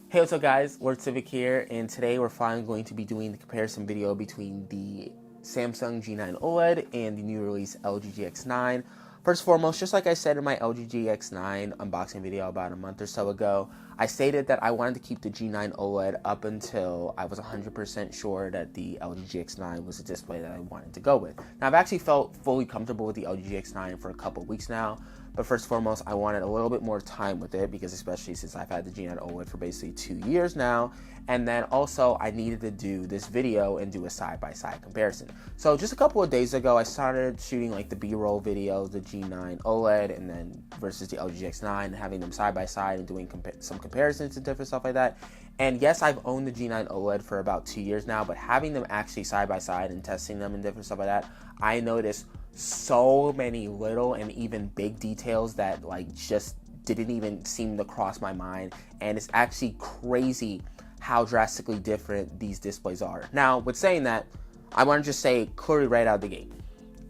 Hey, what's up guys, Lord Civic here, and today we're finally going to be doing the comparison video between the Samsung G9 OLED and the new release LG GX9. First and foremost, just like I said in my LG GX9 unboxing video about a month or so ago, I stated that I wanted to keep the G9 OLED up until I was 100% sure that the LG GX9 was the display that I wanted to go with. Now, I've actually felt fully comfortable with the LG GX9 for a couple weeks now, but first and foremost, I wanted a little bit more time with it because especially since I've had the G9 OLED for basically 2 years now, and then also I needed to do this video and do a side-by-side comparison. So just a couple of days ago, I started shooting like the B-roll videos, the G9 OLED, and then versus the LG GX9, and having them side-by-side and doing some comparisons and different stuff like that. And yes, I've owned the G9 OLED for about 2 years now, but having them actually side-by-side and testing them and different stuff like that, I noticed so many little and even big details that like just didn't even seem to cross my mind, and it's actually crazy how drastically different these displays are. Now, with saying that, I want to just say clearly right out of the gate,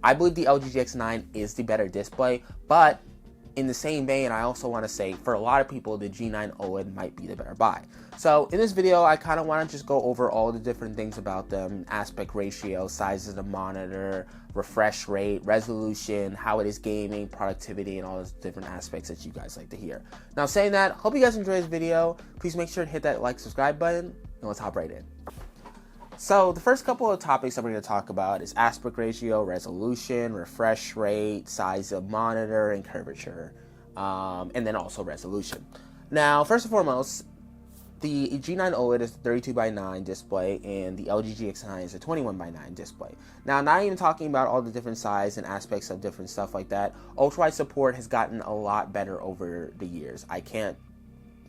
I believe the LG GX9 is the better display, but in the same vein, I also want to say for a lot of people, the G9 OLED might be the better buy. So in this video, I kind of want to just go over all the different things about them: aspect ratio, size of the monitor, refresh rate, resolution, how it is gaming, productivity, and all those different aspects that you guys like to hear. Now, saying that, hope you guys enjoy this video. Please make sure to hit that like, subscribe button, and let's hop right in. So the first couple of topics that we're going to talk about is aspect ratio, resolution, refresh rate, size of monitor, and curvature, and then also resolution. Now, first and foremost, the G9 OLED is a 32:9 display, and the LG GX9 is a 21:9 display. Now, not even talking about all the different size and aspects of different stuff like that, ultrawide support has gotten a lot better over the years. I can't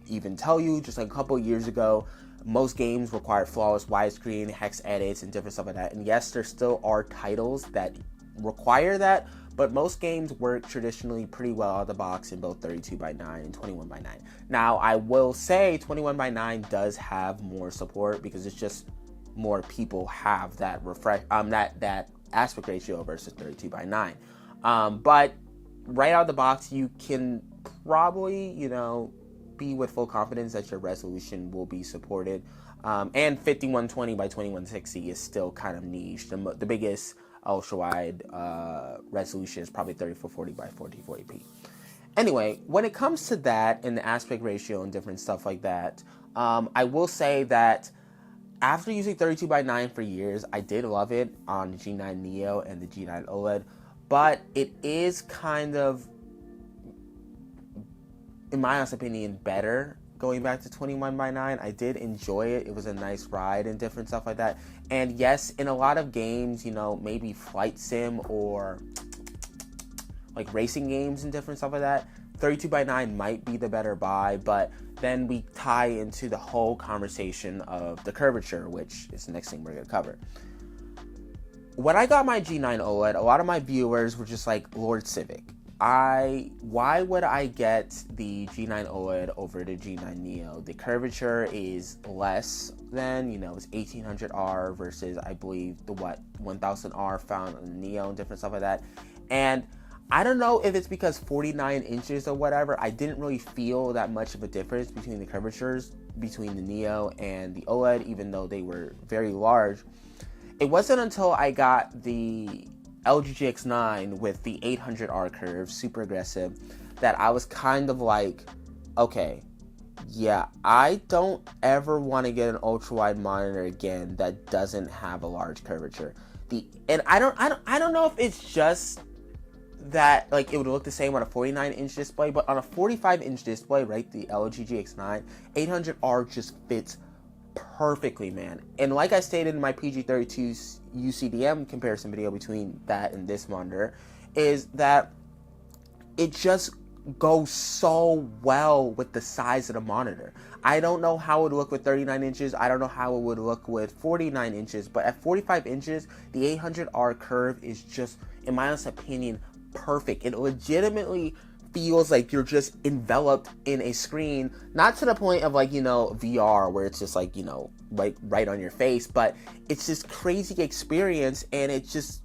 even tell you, just like a couple of years ago, most games required flawless widescreen, hex edits, and different stuff like that. And yes, there still are titles that require that, but most games work traditionally pretty well out of the box in both 32:9 and 21:9. Now, I will say 21:9 does have more support because it's just more people have that that aspect ratio versus 32:9. But right out of the box, you can probably, be with full confidence that your resolution will be supported. And 5120 by 2160 is still kind of niche. The biggest ultra-wide resolution is probably 3440 by 1440p. Anyway, when it comes to that and the aspect ratio and different stuff like that, I will say that after using 32:9 for years, I did love it on the G9 Neo and the G9 OLED, but it is kind of, in my honest opinion, better going back to 21:9. I did enjoy it. It was a nice ride and different stuff like that. And yes, in a lot of games, maybe flight sim or like racing games and different stuff like that, 32:9 might be the better buy, but then we tie into the whole conversation of the curvature, which is the next thing we're going to cover. When I got my G9 OLED, a lot of my viewers were just like, Lord Civic, why would I get the G9 OLED over the G9 Neo? The curvature is less than, it's 1800R versus, I believe, the 1000R found on the Neo and different stuff like that. And I don't know if it's because 49 inches or whatever, I didn't really feel that much of a difference between the curvatures between the Neo and the OLED, even though they were very large. It wasn't until I got the LG GX9 with the 800R curve, super aggressive, that I was kind of like, okay, yeah, I don't ever want to get an ultra-wide monitor again that doesn't have a large curvature. And I don't know if it's just that like it would look the same on a 49-inch display, but on a 45-inch display, right, the LG GX9, 800R just fits perfectly, man. And like I stated in my PG32 UCDM comparison video between that and this monitor, is that it just goes so well with the size of the monitor. I don't know how it would look with 39 inches. I don't know how it would look with 49 inches, but at 45 inches, the 800R curve is just, in my honest opinion, perfect. It legitimately feels like you're just enveloped in a screen, not to the point of like, VR where it's just like, like right on your face, but it's this crazy experience and it just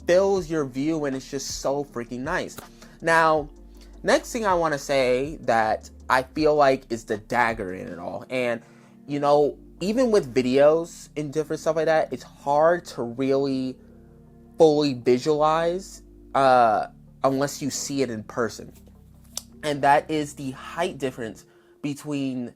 fills your view and it's just so freaking nice. Now, next thing I want to say that I feel like is the dagger in it all. And, you know, even with videos and different stuff like that, it's hard to really fully visualize unless you see it in person. And that is the height difference between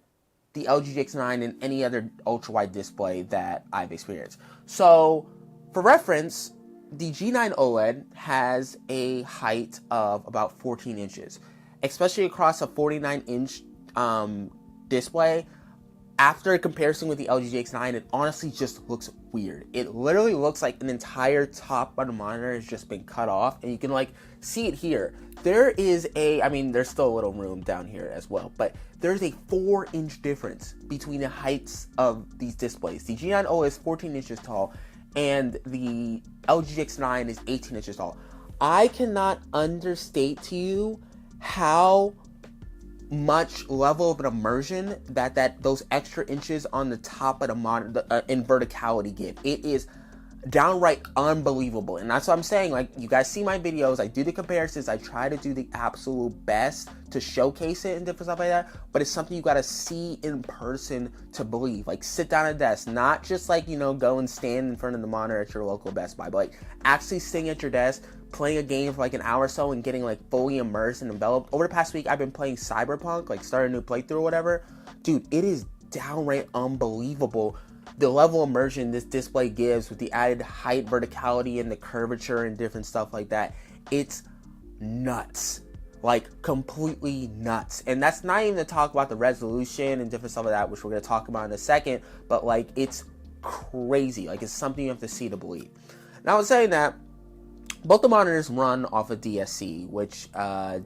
the LG GX9 and any other ultra-wide display that I've experienced. So, for reference, the G9 OLED has a height of about 14 inches, especially across a 49-inch display. After a comparison with the LG GX9, it honestly just looks weird. It literally looks like an entire top of the monitor has just been cut off, and you can like see it here. There is there's still a little room down here as well, but there's a 4-inch difference between the heights of these displays. The G9 OLED is 14 inches tall, and the LG GX9 is 18 inches tall. I cannot understate to you how much level of an immersion that those extra inches on the top of the monitor in verticality give. It is downright unbelievable, and that's what I'm saying. Like, you guys see my videos, I do the comparisons, I try to do the absolute best to showcase it and different stuff like that, but it's something you gotta see in person to believe. Like, sit down at a desk, not just like, you know, go and stand in front of the monitor at your local Best Buy, but like actually sitting at your desk, playing a game for like an hour or so and getting like fully immersed and enveloped. Over the past week, I've been playing Cyberpunk, like started a new playthrough or whatever. Dude, it is downright unbelievable the level of immersion this display gives with the added height, verticality, and the curvature and different stuff like that. It's nuts. Like, completely nuts. And that's not even to talk about the resolution and different stuff like that, which we're going to talk about in a second, but like, it's crazy. Like, it's something you have to see to believe. Now, I was saying that both the monitors run off of DSC, which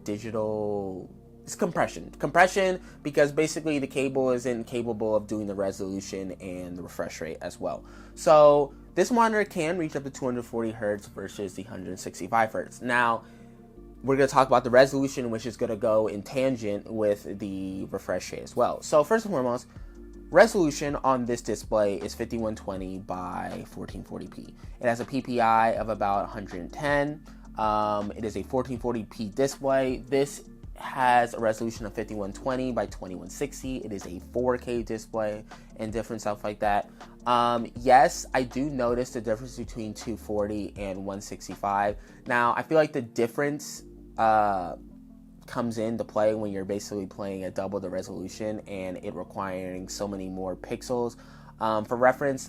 digital... It's compression because basically the cable isn't capable of doing the resolution and the refresh rate as well. So this monitor can reach up to 240 hertz versus the 165 hertz. Now we're going to talk about the resolution, which is going to go in tangent with the refresh rate as well. So first and foremost, resolution on this display is 5120 by 1440p. It has a PPI of about 110. It is a 1440p display. This has a resolution of 5120 by 2160. It is a 4K display and different stuff like that. Yes, I do notice the difference between 240 and 165. Now, I feel like the difference comes into play when you're basically playing at double the resolution and it requiring so many more pixels. For reference,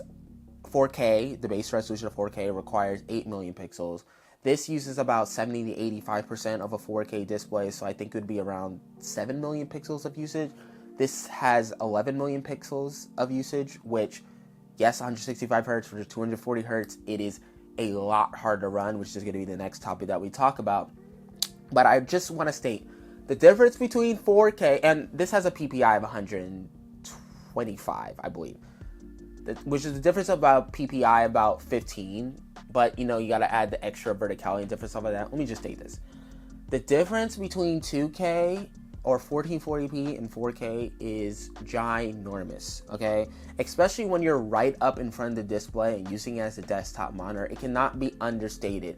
4K, the base resolution of 4K requires 8 million pixels. This uses about 70 to 85% of a 4K display, so I think it would be around 7 million pixels of usage. This has 11 million pixels of usage, which, yes, 165 hertz for 240 hertz, it is a lot harder to run, which is going to be the next topic that we talk about. But I just want to state, the difference between 4K, and this has a PPI of 125, I believe, which is the difference about PPI about 15, but you know, you gotta add the extra verticality and different stuff like that. Let me just state this. The difference between 2K or 1440p and 4K is ginormous, okay? Especially when you're right up in front of the display and using it as a desktop monitor, it cannot be understated.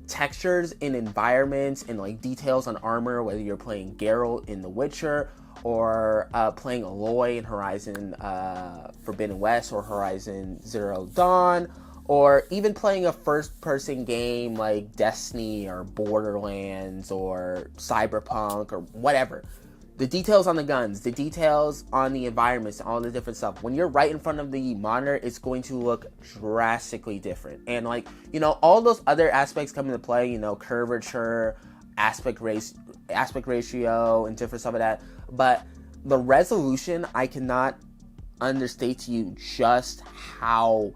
Textures in environments and like details on armor, whether you're playing Geralt in The Witcher or playing Aloy in Horizon Forbidden West or Horizon Zero Dawn, or even playing a first-person game like Destiny or Borderlands or Cyberpunk or whatever. The details on the guns, the details on the environments, all the different stuff. When you're right in front of the monitor, it's going to look drastically different. And like, you know, all those other aspects come into play, you know, curvature, aspect ratio, and different stuff like that. But the resolution, I cannot understate to you just how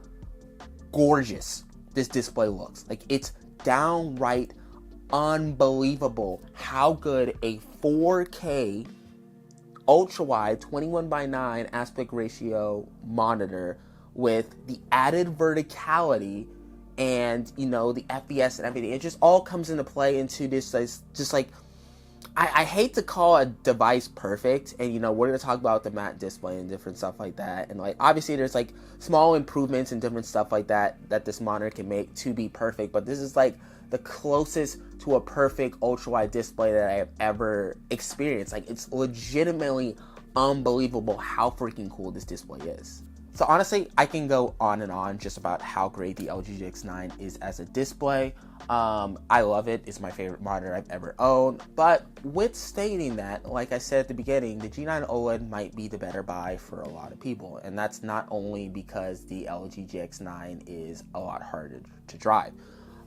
gorgeous this display looks. Like, it's downright unbelievable how good a 4K ultra-wide 21:9 aspect ratio monitor with the added verticality and, you know, the FPS and everything, it just all comes into play into this, just like, I hate to call a device perfect, and you know, we're going to talk about the matte display and different stuff like that, and like, obviously there's like small improvements and different stuff like that that this monitor can make to be perfect, but this is like the closest to a perfect ultra-wide display that I have ever experienced. Like, it's legitimately unbelievable how freaking cool this display is. So honestly, I can go on and on just about how great the LG GX9 is as a display. I love it. It's my favorite monitor I've ever owned. But with stating that, like I said at the beginning, the G9 OLED might be the better buy for a lot of people. And that's not only because the LG GX9 is a lot harder to drive.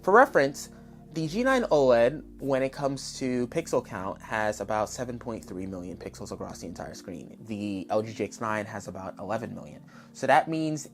For reference, the G9 OLED, when it comes to pixel count, has about 7.3 million pixels across the entire screen. The LG GX9 has about 11 million. So that means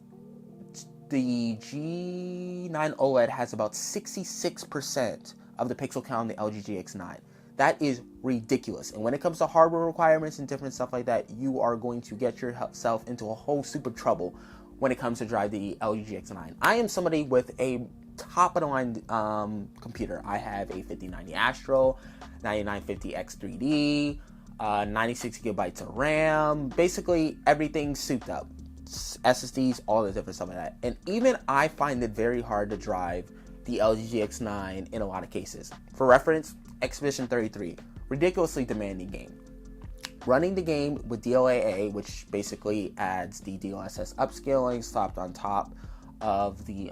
the G9 OLED has about 66% of the pixel count on the LG GX9. That is ridiculous. And when it comes to hardware requirements and different stuff like that, you are going to get yourself into a whole super trouble when it comes to drive the LG GX9. I am somebody with a top of the line computer. I have a 5090 Astro, 9950 X3D, 96 gigabytes of RAM, basically everything souped up. SSDs, all the different stuff like that. And even I find it very hard to drive the LG GX9 in a lot of cases. For reference, Expedition 33, ridiculously demanding game. Running the game with DLAA, which basically adds the DLSS upscaling slapped on top of the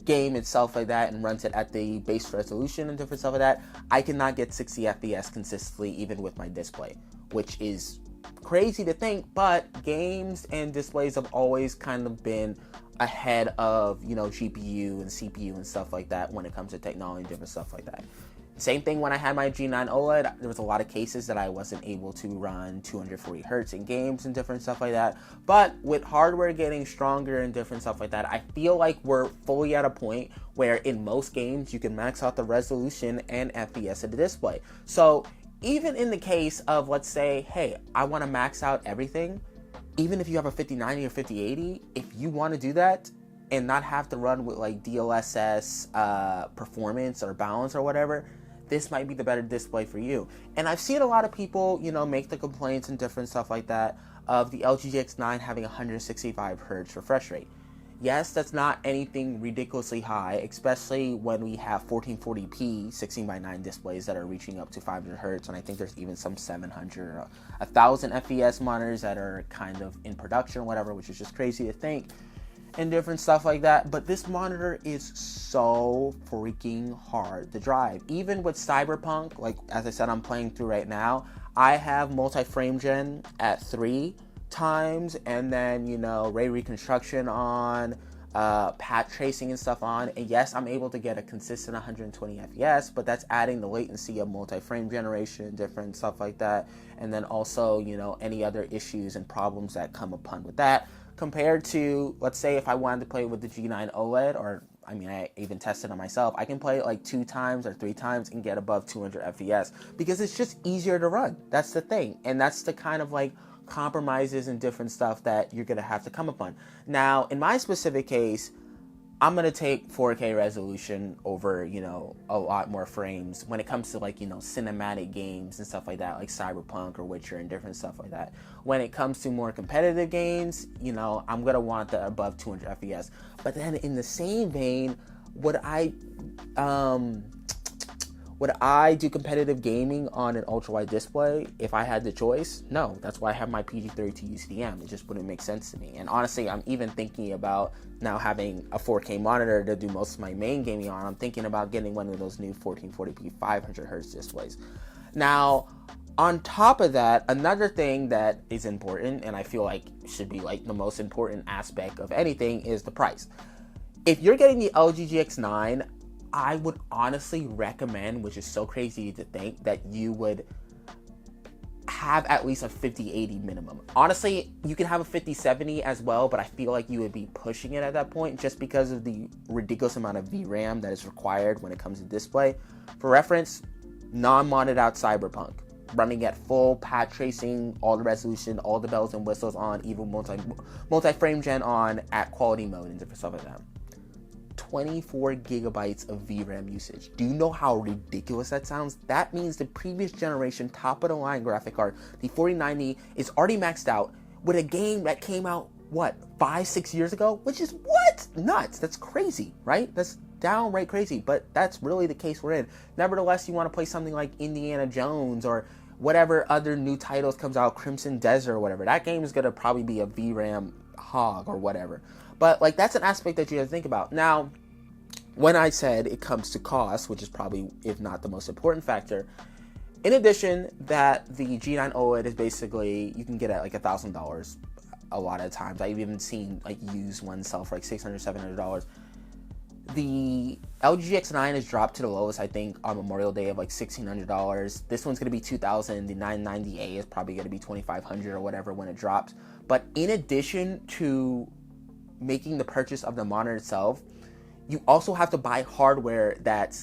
game itself like that and runs it at the base resolution and different stuff like that, I cannot get 60 FPS consistently even with my display, which is crazy to think, but games and displays have always kind of been ahead of, you know, GPU and CPU and stuff like that when it comes to technology and different stuff like that. Same thing when I had my G9 OLED, there was a lot of cases that I wasn't able to run 240 hertz in games and different stuff like that. But with hardware getting stronger and different stuff like that, I feel like we're fully at a point where in most games you can max out the resolution and FPS of the display. So even in the case of, let's say, hey, I want to max out everything, even if you have a 5090 or 5080, if you want to do that and not have to run with like DLSS performance or balance or whatever, this might be the better display for you. And I've seen a lot of people, you know, make the complaints and different stuff like that of the LG GX9 having 165 hertz refresh rate. Yes, that's not anything ridiculously high, especially when we have 1440p 16:9 displays that are reaching up to 500 hertz, and I think there's even some 700 or 1000 FPS monitors that are kind of in production or whatever, which is just crazy to think, and different stuff like that. But this monitor is so freaking hard to drive. Even with Cyberpunk, like as I said, I'm playing through right now, I have multi-frame gen at 3 times, and then, you know, ray reconstruction on, path tracing and stuff on, and yes, I'm able to get a consistent 120 FPS, but that's adding the latency of multi-frame generation, different stuff like that, and then also, you know, any other issues and problems that come upon with that, compared to, let's say, if I wanted to play with the G9 OLED, or I mean, I even tested it myself, I can play it like 2 times or 3 times and get above 200 FPS, because it's just easier to run. That's the thing, and that's the kind of like compromises and different stuff that you're gonna have to come upon. Now, in my specific case, I'm gonna take 4K resolution over, you know, a lot more frames when it comes to like, you know, cinematic games and stuff like that, like Cyberpunk or Witcher and different stuff like that. When it comes to more competitive games, you know, I'm gonna want the above 200 FPS. But then in the same vein, would I do competitive gaming on an ultra-wide display if I had the choice? No, that's why I have my PG-32 UCDM. It just wouldn't make sense to me. And honestly, I'm even thinking about now having a 4K monitor to do most of my main gaming on. I'm thinking about getting one of those new 1440p 500 hertz displays. Now, on top of that, another thing that is important, and I feel like should be like the most important aspect of anything, is the price. If you're getting the LG GX9, I would honestly recommend, which is so crazy to think, that you would have at least a 5080 minimum. Honestly, you can have a 5070 as well, but I feel like you would be pushing it at that point just because of the ridiculous amount of VRAM that is required when it comes to display. For reference, non-modded out Cyberpunk, running at full path tracing, all the resolution, all the bells and whistles on, even multi-frame gen on at quality mode and different stuff like that. 24 gigabytes of VRAM usage. Do you know how ridiculous that sounds? That means the previous generation top of the line graphic card, the 4090, is already maxed out with a game that came out, what, 5-6 years ago? Which is what? Nuts. That's crazy, right? That's downright crazy, but that's really the case we're in. Nevertheless, you want to play something like Indiana Jones or whatever other new titles comes out, Crimson Desert or whatever, that game is going to probably be a VRAM hog or whatever. But like, that's an aspect that you have to think about. Now, when I said it comes to cost, which is probably, if not the most important factor, in addition that the G9 OLED is basically, you can get it at like $1,000 a lot of times. I've even seen like used ones sell for like $600, $700. The LG GX9 has dropped to the lowest, I think, on Memorial Day of like $1,600. This one's going to be $2,000. The 990A is probably going to be $2,500 or whatever when it drops. But in addition to making the purchase of the monitor itself, you also have to buy hardware that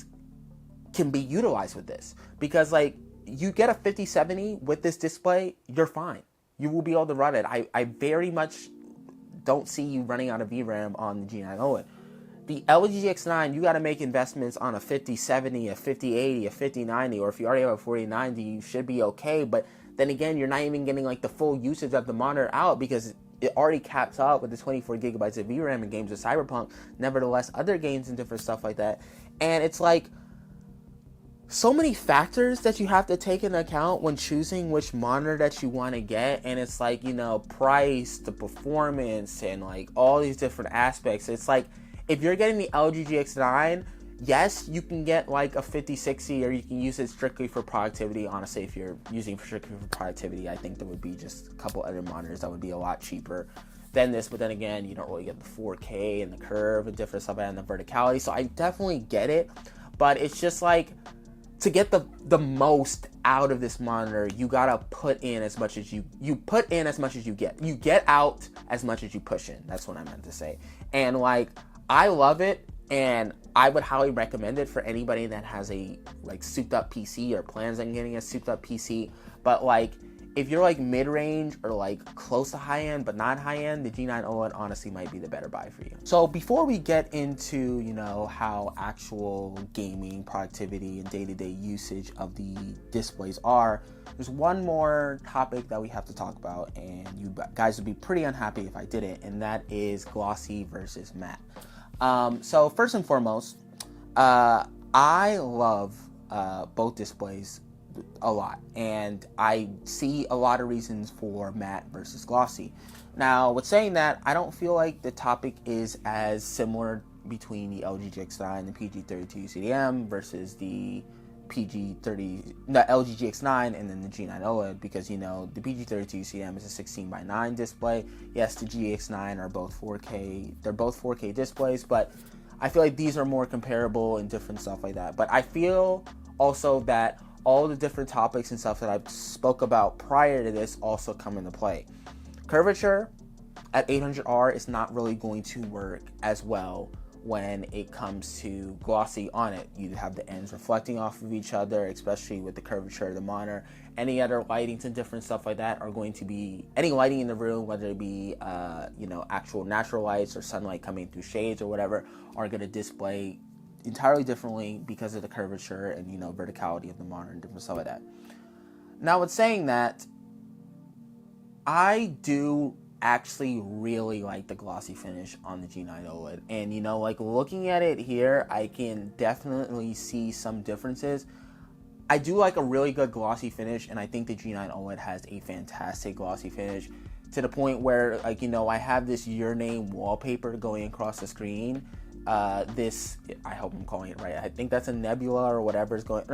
can be utilized with this. Because like, you get a 5070 with this display, you're fine. You will be able to run it. I very much don't see you running out of VRAM on the G9 OLED. The LG GX9, you got to make investments on a 5070, a 5080, a 5090, or if you already have a 4090, you should be okay. But then again, you're not even getting like the full usage of the monitor out because it already caps out with the 24 gigabytes of VRAM in games of Cyberpunk. Nevertheless, other games and different stuff like that. And it's like, so many factors that you have to take into account when choosing which monitor that you want to get. And it's like, you know, price, the performance, and like all these different aspects. It's like, if you're getting the LG GX9, yes, you can get like a 5060, or you can use it strictly for productivity. Honestly, if you're using it strictly for productivity, I think there would be just a couple other monitors that would be a lot cheaper than this. But then again, you don't really get the 4K and the curve and different stuff and the verticality. So I definitely get it, but it's just like, to get the most out of this monitor, you gotta put in as much as you put in as much as you get. You get out as much as you push in. That's what I meant to say. And like, I love it, and I would highly recommend it for anybody that has a like souped up PC or plans on getting a souped up PC. But like, if you're like mid-range or like close to high-end but not high-end, the G9 OLED honestly might be the better buy for you. So before we get into, you know, how actual gaming, productivity, and day-to-day usage of the displays are, there's one more topic that we have to talk about, and you guys would be pretty unhappy if I didn't, and that is glossy versus matte. So first and foremost, I love both displays a lot, and I see a lot of reasons for matte versus glossy. Now, with saying that, I don't feel like the topic is as similar between the LG GX9 and the PG32 CDM versus the LG GX9 and then the G9 OLED, because, you know, the PG32 CDM is a 16:9 display. Yes, the GX9 are both 4K. They're both 4K displays, but I feel like these are more comparable and different stuff like that. But I feel also that all the different topics and stuff that I spoke about prior to this also come into play. Curvature at 800R is not really going to work as well when it comes to glossy on it. You have the ends reflecting off of each other, especially with the curvature of the monitor. Any other lightings and different stuff like that are going to be, any lighting in the room, whether it be you know, actual natural lights or sunlight coming through shades or whatever, are going to display entirely differently because of the curvature and, you know, verticality of the monitor and different stuff like that. Now, with saying that, I do actually really like the glossy finish on the G9 OLED. And, you know, like, looking at it here, I can definitely see some differences. I do like a really good glossy finish, and I think the G9 OLED has a fantastic glossy finish, to the point where, like, you know, I have this Your Name wallpaper going across the screen. This, I hope I'm calling it right, I think that's a nebula or whatever is going,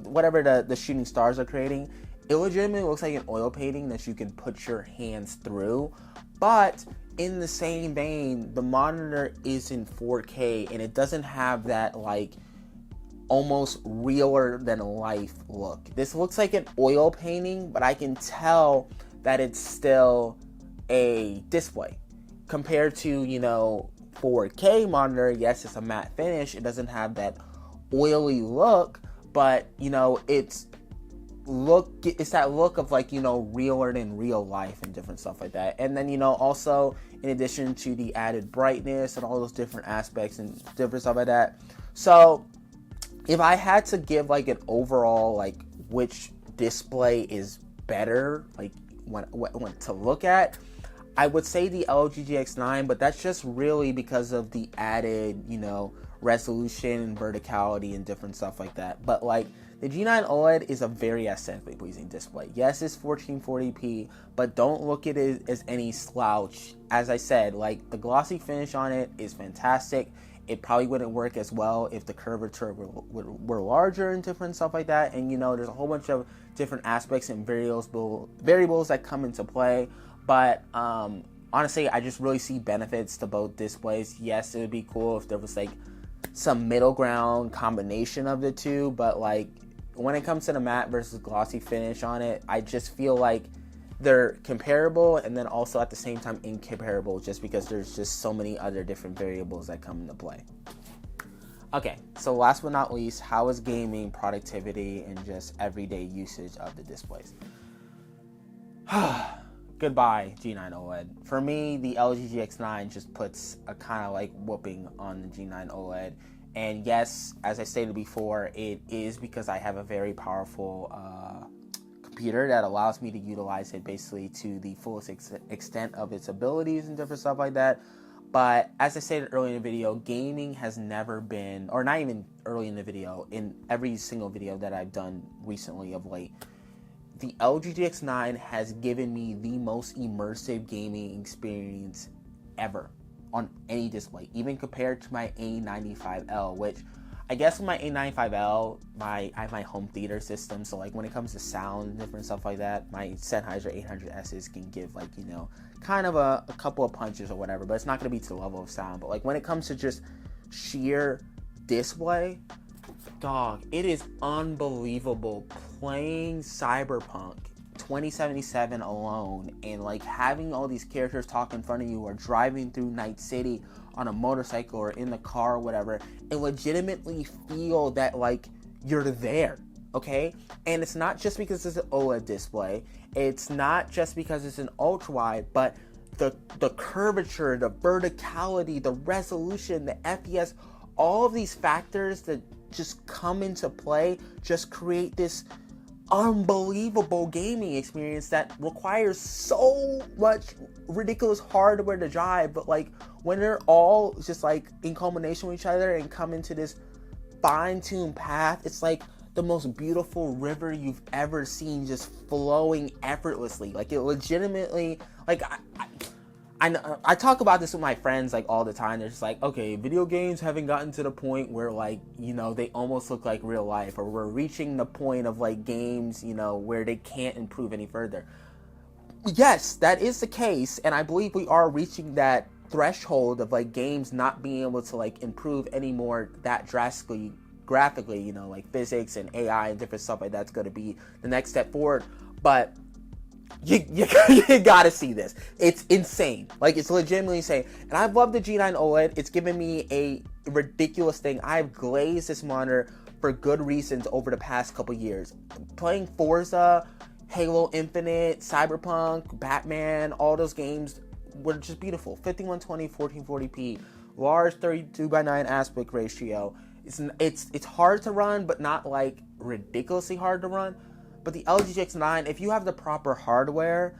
whatever the shooting stars are creating. It legitimately looks like an oil painting that you can put your hands through. But in the same vein, the monitor is in 4K, and it doesn't have that, like, almost realer than life look. This looks like an oil painting, but I can tell that it's still a display. Compared to, you know, 4K monitor, yes, it's a matte finish. It doesn't have that oily look, but, you know, it's that look of, like, you know, realer than real life and different stuff like that. And then, you know, also in addition to the added brightness and all those different aspects and different stuff like that. So if I had to give, like, an overall, like, which display is better, like, when to look at, I would say the LG GX9, but that's just really because of the added, you know, resolution and verticality and different stuff like that. But like the G9 OLED is a very aesthetically pleasing display. Yes, it's 1440p, but don't look at it as any slouch. As I said, like the glossy finish on it is fantastic. It probably wouldn't work as well if the curvature were larger and different stuff like that. And you know, there's a whole bunch of different aspects and variables that come into play. But honestly, I just really see benefits to both displays. Yes, it would be cool if there was like some middle ground combination of the two, but like when it comes to the matte versus glossy finish on it, I just feel like they're comparable and then also at the same time incomparable, just because there's just so many other different variables that come into play. Okay, so last but not least, how is gaming, productivity, and just everyday usage of the displays? Goodbye, G9 OLED. For me, the LG GX9 just puts a kind of like whooping on the G9 OLED. And yes, as I stated before, it is because I have a very powerful computer that allows me to utilize it basically to the fullest extent of its abilities and different stuff like that. But as I stated earlier in the video, gaming has never been, or not even early in the video, in every single video that I've done recently of late, the LG GX9 has given me the most immersive gaming experience ever on any display, even compared to my A95L, which I guess with my A95L, I have my home theater system, so like when it comes to sound and different stuff like that, my Sennheiser 800S's can give like, you know, kind of a couple of punches or whatever, but it's not going to be to the level of sound. But like when it comes to just sheer display, dog, it is unbelievable playing Cyberpunk 2077 alone and like having all these characters talk in front of you, or driving through Night City on a motorcycle or in the car or whatever, and legitimately feel that like you're there, okay? And it's not just because it's an OLED display, it's not just because it's an ultra wide, but the curvature, the verticality, the resolution, the FPS, all of these factors that just come into play just create this unbelievable gaming experience that requires so much ridiculous hardware to drive, but like when they're all just like in combination with each other and come into this fine-tuned path, it's like the most beautiful river you've ever seen, just flowing effortlessly. Like it legitimately, like I talk about this with my friends like all the time. They're just like, okay, video games haven't gotten to the point where like, you know, they almost look like real life, or we're reaching the point of like games, you know, where they can't improve any further. Yes, that is the case, and I believe we are reaching that threshold of like games not being able to like improve anymore that drastically graphically, you know, like physics and AI and different stuff like that's going to be the next step forward. But you gotta see this. It's insane. Like, it's legitimately insane. And I've loved the G9 OLED. It's given me a ridiculous thing. I've glazed this monitor for good reasons over the past couple years. Playing Forza, Halo Infinite, Cyberpunk, Batman, all those games were just beautiful. 5120, 1440p, large 32:9 aspect ratio. It's hard to run, but not like ridiculously hard to run. But the LG GX9, if you have the proper hardware,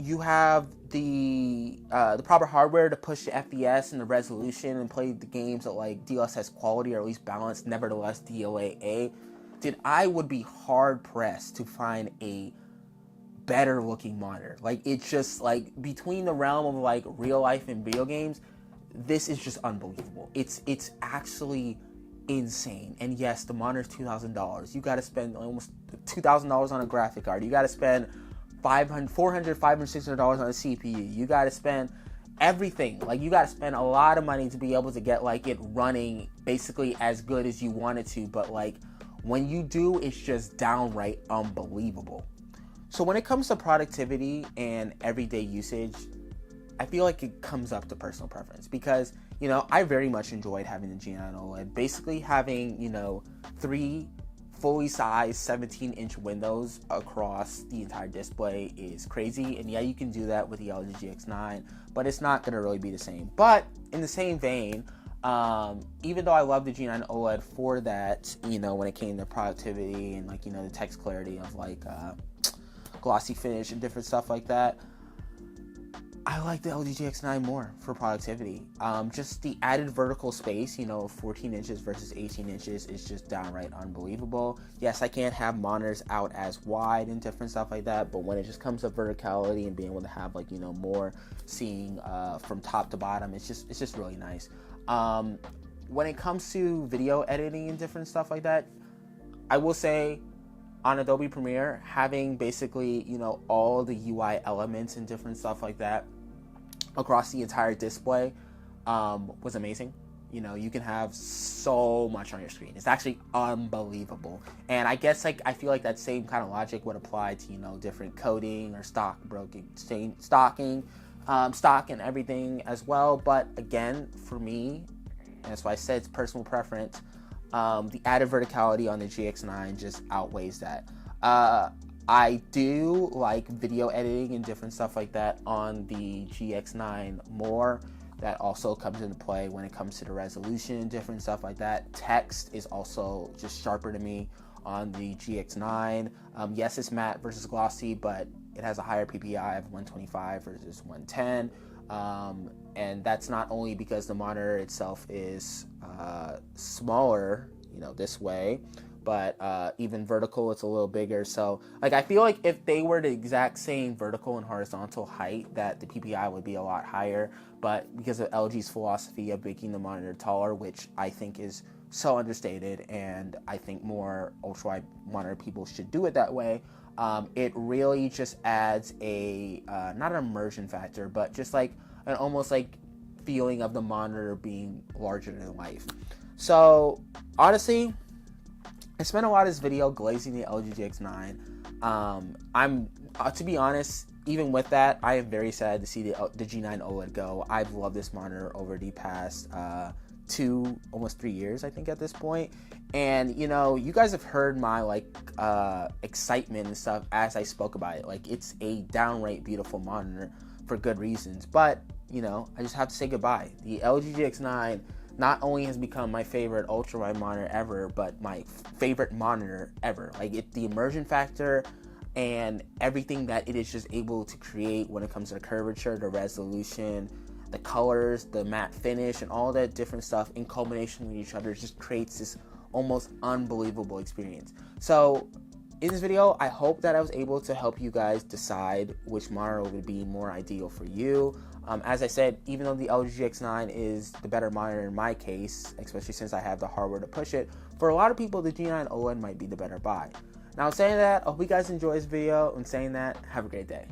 you have the proper hardware to push the FPS and the resolution and play the games at like DLSS quality, or at least balanced, nevertheless DLAA. Dude, I would be hard pressed to find a better looking monitor. Like, it's just like between the realm of like real life and video games, this is just unbelievable. It's actually insane. And yes, the monitor is $2,000. You got to spend almost $2,000 on a graphic card. You got to spend $400, $500, $600 on a CPU. You got to spend everything. Like, you got to spend a lot of money to be able to get like it running basically as good as you want it to. But like when you do, it's just downright unbelievable. So when it comes to productivity and everyday usage, I feel like it comes up to personal preference, because, you know, I very much enjoyed having the G9 OLED. Basically having, you know, 3 fully sized 17-inch windows across the entire display is crazy. And yeah, you can do that with the LG GX9, but it's not going to really be the same. But in the same vein, even though I love the G9 OLED for that, you know, when it came to productivity and like, you know, the text clarity of like glossy finish and different stuff like that, I like the LG GX9 more for productivity. Just the added vertical space, 14 inches versus 18 inches is just downright unbelievable. Yes, I can't have monitors out as wide and different stuff like that, but when it just comes to verticality and being able to have more seeing from top to bottom, it's just really nice. When it comes to video editing and different stuff like that, I will say on Adobe Premiere, having basically, all the UI elements and different stuff like that across the entire display was amazing. You can have so much on your screen. It's actually unbelievable. And I guess I feel like that same kind of logic would apply to, different coding or stock and everything as well. But again, for me, and that's why I said it's personal preference, the added verticality on the GX9 just outweighs that. I do like video editing and different stuff like that on the GX9 more. That also comes into play when it comes to the resolution and different stuff like that. Text is also just sharper to me on the GX9. Yes, it's matte versus glossy, but it has a higher PPI of 125 versus 110. And that's not only because the monitor itself is smaller, this way, but even vertical, it's a little bigger. So I feel like if they were the exact same vertical and horizontal height, that the PPI would be a lot higher. But because of LG's philosophy of making the monitor taller, which I think is so understated, and I think more ultrawide monitor people should do it that way, it really just adds a not an immersion factor, but just an almost feeling of the monitor being larger than life. So honestly, I spent a lot of this video glazing the LG GX9. I'm to be honest, even with that, I am very sad to see the G9 OLED go. I've loved this monitor over the past 2, almost 3 years, I think, at this point. And you guys have heard my excitement and stuff as I spoke about it. It's a downright beautiful monitor for good reasons. But I just have to say goodbye. The LG GX9 not only has become my favorite ultrawide monitor ever, but my favorite monitor ever. The immersion factor and everything that it is just able to create when it comes to the curvature, the resolution, the colors, the matte finish, and all that different stuff in combination with each other just creates this almost unbelievable experience. So in this video, I hope that I was able to help you guys decide which monitor would be more ideal for you. As I said, even though the LG GX9 is the better monitor in my case, especially since I have the hardware to push it, for a lot of people, the G9 OLED might be the better buy. Now, saying that, I hope you guys enjoy this video, and saying that, have a great day.